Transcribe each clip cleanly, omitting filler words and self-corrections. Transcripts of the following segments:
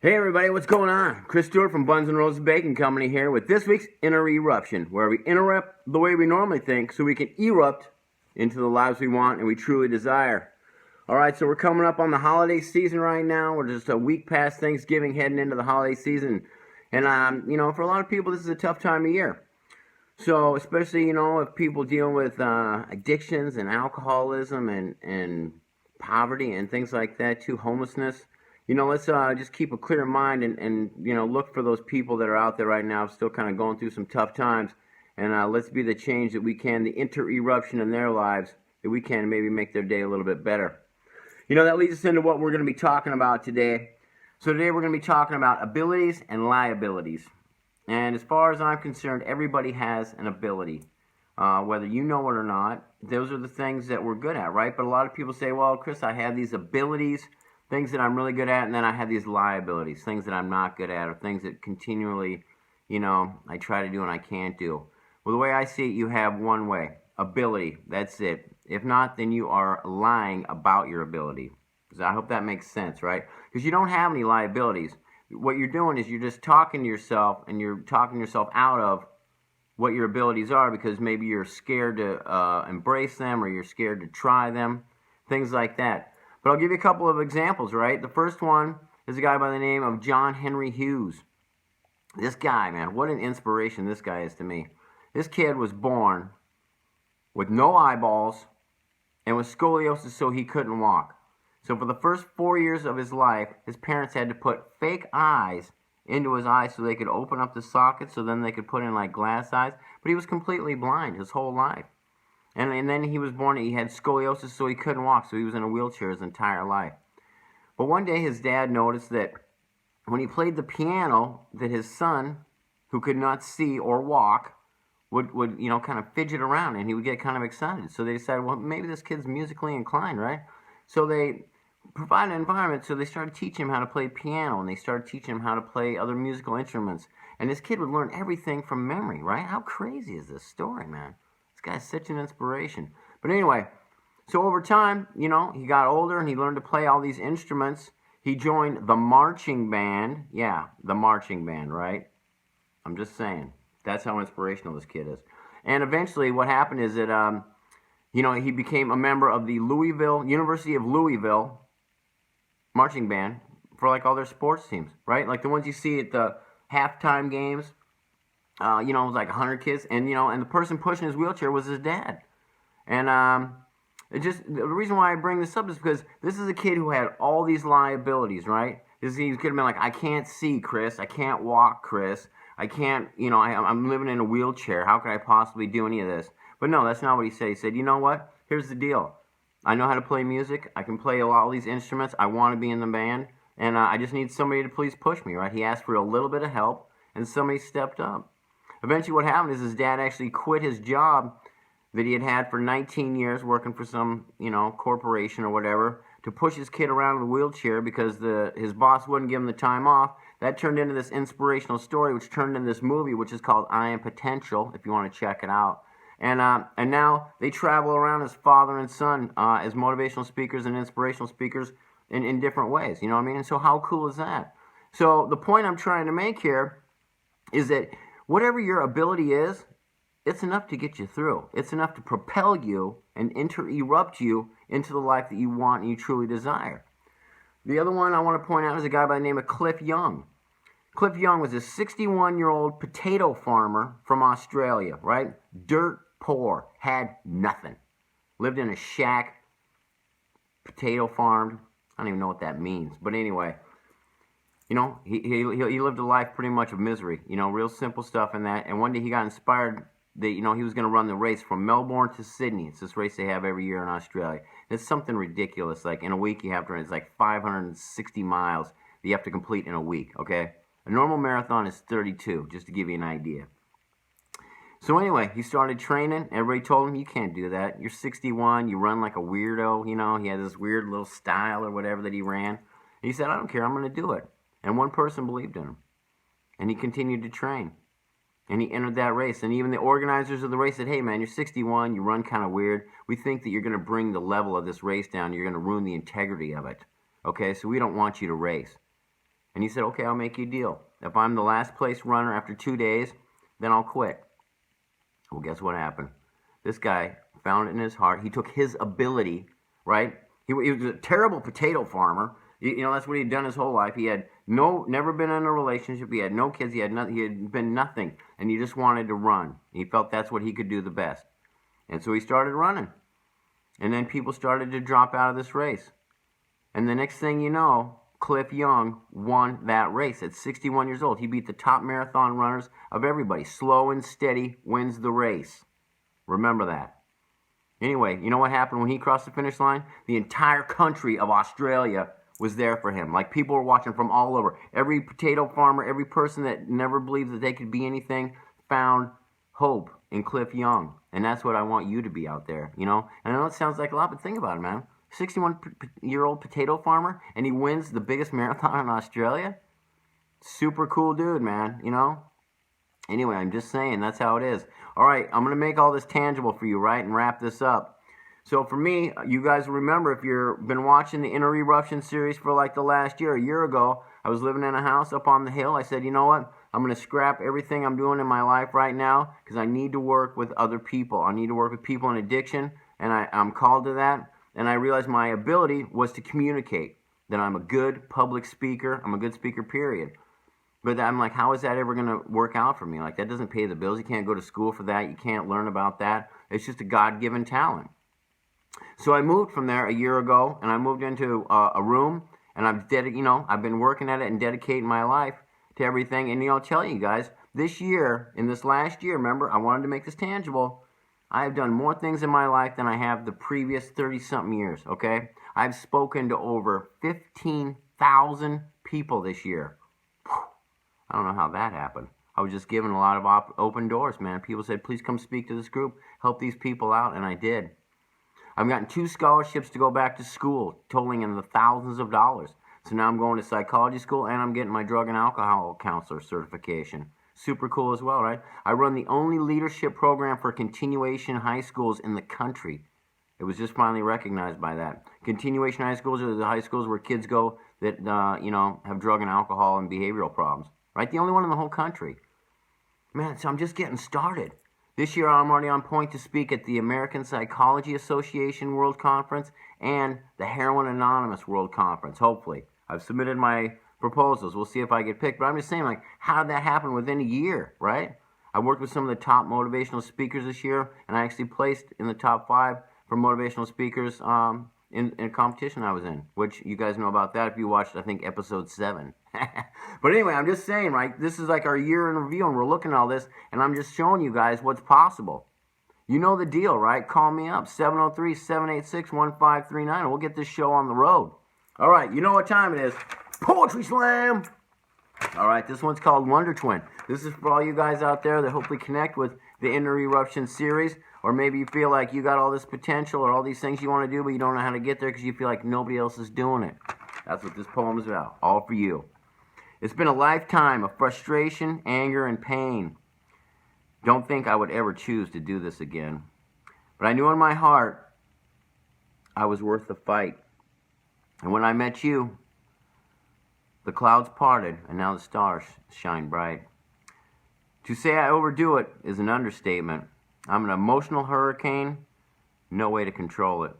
Hey everybody, what's going on? Chris Stewart from Buns and Roses Baking Company here with this week's Interruption, where we interrupt the way we normally think so we can erupt into the lives we want and we truly desire. Alright, so we're coming up on the holiday season right now. We're just a week past Thanksgiving, heading into the holiday season. And, for a lot of people, this is a tough time of year. So, especially, if people dealing with addictions and alcoholism and poverty and things like that too, homelessness. Let's just keep a clear mind and look for those people that are out there right now still kind of going through some tough times. And let's be the change that we can, the interruption in their lives, that we can maybe make their day a little bit better. That leads us into what we're going to be talking about today. So today we're going to be talking about abilities and liabilities. And as far as I'm concerned, everybody has an ability. Whether you know it or not, those are the things that we're good at, right? But a lot of people say, well, Chris, I have these abilities, things that I'm really good at, and then I have these liabilities, things that I'm not good at, or things that continually, I try to do and I can't do. Well, the way I see it, you have one way, ability, that's it. If not, then you are lying about your ability. So I hope that makes sense, right? Because you don't have any liabilities. What you're doing is you're just talking to yourself, and you're talking yourself out of what your abilities are because maybe you're scared to embrace them or you're scared to try them, things like that. But I'll give you a couple of examples, right? The first one is a guy by the name of John Henry Hughes. This guy, man, what an inspiration this guy is to me. This kid was born with no eyeballs and with scoliosis so he couldn't walk. So for the first 4 years of his life, his parents had to put fake eyes into his eyes so they could open up the socket so then they could put in like glass eyes. But he was completely blind his whole life. And then he was born, he had scoliosis so he couldn't walk, so he was in a wheelchair his entire life. But one day his dad noticed that when he played the piano, that his son, who could not see or walk, would kind of fidget around, and he would get kind of excited. So they decided, well, maybe this kid's musically inclined, right? So they provided an environment, so they started teaching him how to play piano, and they started teaching him how to play other musical instruments. And this kid would learn everything from memory, right? How crazy is this story, man? This guy's such an inspiration. But anyway, so over time, he got older and he learned to play all these instruments. He joined the marching band. Yeah, the marching band, right? I'm just saying. That's how inspirational this kid is. And eventually what happened is that, he became a member of the University of Louisville marching band for like all their sports teams, right? Like the ones you see at the halftime games. It was like 100 kids, and and the person pushing his wheelchair was his dad. And the reason why I bring this up is because this is a kid who had all these liabilities, right? He could have been like, I can't see, Chris. I can't walk, Chris. I can't, I'm living in a wheelchair. How could I possibly do any of this? But no, that's not what he said. He said, you know what? Here's the deal. I know how to play music. I can play all these instruments. I want to be in the band, and I just need somebody to please push me, right? He asked for a little bit of help, and somebody stepped up. Eventually what happened is his dad actually quit his job that he had had for 19 years working for some, corporation or whatever to push his kid around in a wheelchair because his boss wouldn't give him the time off. That turned into this inspirational story, which turned into this movie, which is called I Am Potential, if you want to check it out. And now they travel around as father and son as motivational speakers and inspirational speakers in different ways. You know what I mean? And so how cool is that? So the point I'm trying to make here is that whatever your ability is, it's enough to get you through. It's enough to propel you and interrupt you into the life that you want and you truly desire. The other one I want to point out is a guy by the name of Cliff Young. Cliff Young was a 61-year-old potato farmer from Australia, right? Dirt poor, had nothing. Lived in a shack, potato farmed. I don't even know what that means. But anyway, he lived a life pretty much of misery, real simple stuff in that. And one day he got inspired that, he was going to run the race from Melbourne to Sydney. It's this race they have every year in Australia. It's something ridiculous. Like in a week you have to run, it's like 560 miles that you have to complete in a week, okay? A normal marathon is 32, just to give you an idea. So anyway, he started training. Everybody told him, you can't do that. You're 61, you run like a weirdo, He had this weird little style or whatever that he ran. And he said, I don't care, I'm going to do it. And one person believed in him. And he continued to train. And he entered that race. And even the organizers of the race said, hey, man, you're 61. You run kind of weird. We think that you're going to bring the level of this race down. You're going to ruin the integrity of it. Okay, so we don't want you to race. And he said, okay, I'll make you a deal. If I'm the last place runner after 2 days, then I'll quit. Well, guess what happened? This guy found it in his heart. He took his ability, right? He was a terrible potato farmer. You know, that's what he'd done his whole life. He had never been in a relationship. He had no kids. He had nothing. He had been nothing. And he just wanted to run. He felt that's what he could do the best. And so he started running. And then people started to drop out of this race. And the next thing you know, Cliff Young won that race at 61 years old. He beat the top marathon runners of everybody. Slow and steady wins the race. Remember that. Anyway, you know what happened when he crossed the finish line? The entire country of Australia was there for him. Like, people were watching from all over. Every potato farmer, every person that never believed that they could be anything found hope in Cliff Young. And that's what I want you to be out there, you know? And I know it sounds like a lot, but think about it, man. 61-year-old potato farmer, and he wins the biggest marathon in Australia? Super cool dude, man, you know? Anyway, I'm just saying, that's how it is. All right, I'm going to make all this tangible for you, right, and wrap this up. So for me, you guys remember, if you've been watching the intERUPTION series for like the last year, a year ago, I was living in a house up on the hill. I said, you know what? I'm going to scrap everything I'm doing in my life right now because I need to work with other people. I need to work with people in addiction, and I'm called to that. And I realized my ability was to communicate, that I'm a good public speaker. I'm a good speaker, period. But I'm like, how is that ever going to work out for me? Like, that doesn't pay the bills. You can't go to school for that. You can't learn about that. It's just a God-given talent. So I moved from there a year ago, and I moved into a room, and I've been working at it and dedicating my life to everything. And I'll tell you guys, this year, in this last year, remember, I wanted to make this tangible. I have done more things in my life than I have the previous 30-something years, okay? I've spoken to over 15,000 people this year. I don't know how that happened. I was just given a lot of open doors, man. People said, please come speak to this group, help these people out, and I did. I've gotten 2 scholarships to go back to school, totaling in the thousands of dollars. So now I'm going to psychology school, and I'm getting my drug and alcohol counselor certification. Super cool as well, right? I run the only leadership program for continuation high schools in the country. It was just finally recognized by that. Continuation high schools are the high schools where kids go that, have drug and alcohol and behavioral problems. Right? The only one in the whole country. Man, so I'm just getting started. This year I'm already on point to speak at the American Psychology Association World Conference and the Heroin Anonymous World Conference, hopefully. I've submitted my proposals. We'll see if I get picked. But I'm just saying, like, how did that happen within a year, right? I worked with some of the top motivational speakers this year, and I actually placed in the top 5 for motivational speakers in a competition I was in, which you guys know about that if you watched, I think, episode 7. But anyway, I'm just saying, right, this is like our year in review, and we're looking at all this, and I'm just showing you guys what's possible. You know the deal, right? Call me up, 703-786-1539, and we'll get this show on the road. All right, you know what time it is. Poetry Slam! All right, this one's called Wonder Twin. This is for all you guys out there that hopefully connect with the intERUPTION series, or maybe you feel like you got all this potential or all these things you want to do, but you don't know how to get there because you feel like nobody else is doing it. That's what this poem is about, all for you. It's been a lifetime of frustration, anger, and pain. Don't think I would ever choose to do this again. But I knew in my heart I was worth the fight. And when I met you, the clouds parted, and now the stars shine bright. To say I overdo it is an understatement. I'm an emotional hurricane, no way to control it.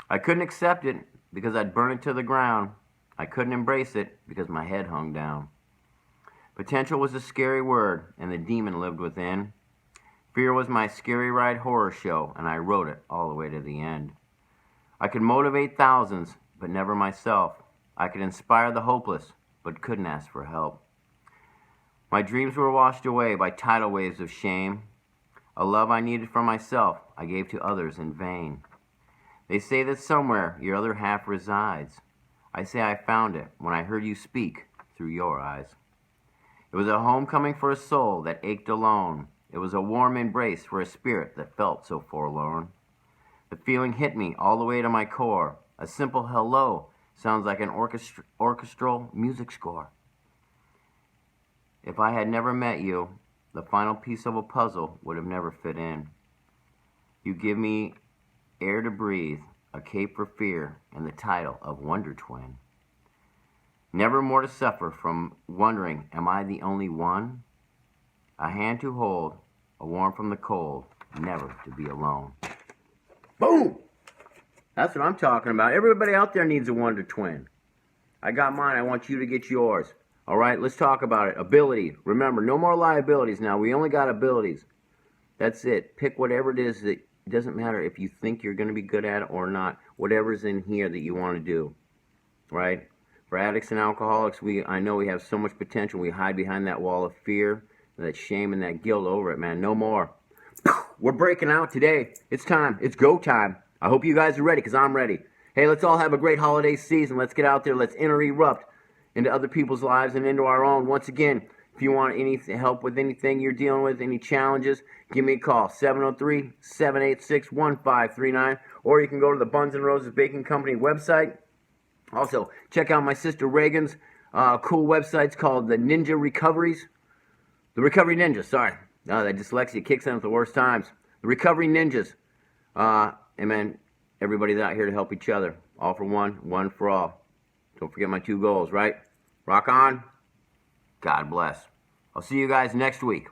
I couldn't accept it because I'd burn it to the ground. I couldn't embrace it because my head hung down. Potential was a scary word, and the demon lived within. Fear was my scary ride horror show, and I wrote it all the way to the end. I could motivate thousands, but never myself. I could inspire the hopeless, but couldn't ask for help. My dreams were washed away by tidal waves of shame. A love I needed for myself, I gave to others in vain. They say that somewhere your other half resides. I say I found it when I heard you speak through your eyes. It was a homecoming for a soul that ached alone. It was a warm embrace for a spirit that felt so forlorn. The feeling hit me all the way to my core. A simple hello sounds like an orchestral music score. If I had never met you, the final piece of a puzzle would have never fit in. You give me air to breathe, a cape for fear, and the title of Wonder Twin. Never more to suffer from wondering, am I the only one? A hand to hold, a warm from the cold, never to be alone. Boom! That's what I'm talking about. Everybody out there needs a Wonder Twin. I got mine. I want you to get yours. All right, let's talk about it. Ability. Remember, no more liabilities now. We only got abilities. That's it. Pick whatever it is that it doesn't matter if you think you're going to be good at it or not. Whatever's in here that you want to do. Right? For addicts and alcoholics, I know we have so much potential. We hide behind that wall of fear, that shame, and that guilt over it, man. No more. We're breaking out today. It's time. It's go time. I hope you guys are ready, because I'm ready. Hey, let's all have a great holiday season. Let's get out there. Let's erupt into other people's lives and into our own. Once again, if you want any help with anything you're dealing with, any challenges, give me a call, 703-786-1539, or you can go to the Buns and Roses Baking Company website. Also, check out my sister Reagan's cool websites called the Ninja Recoveries. The Recovery Ninjas, sorry. That dyslexia kicks in at the worst times. The Recovery Ninjas. And man, everybody's out here to help each other. All for one, one for all. Don't forget my 2 goals, right? Rock on. God bless. I'll see you guys next week.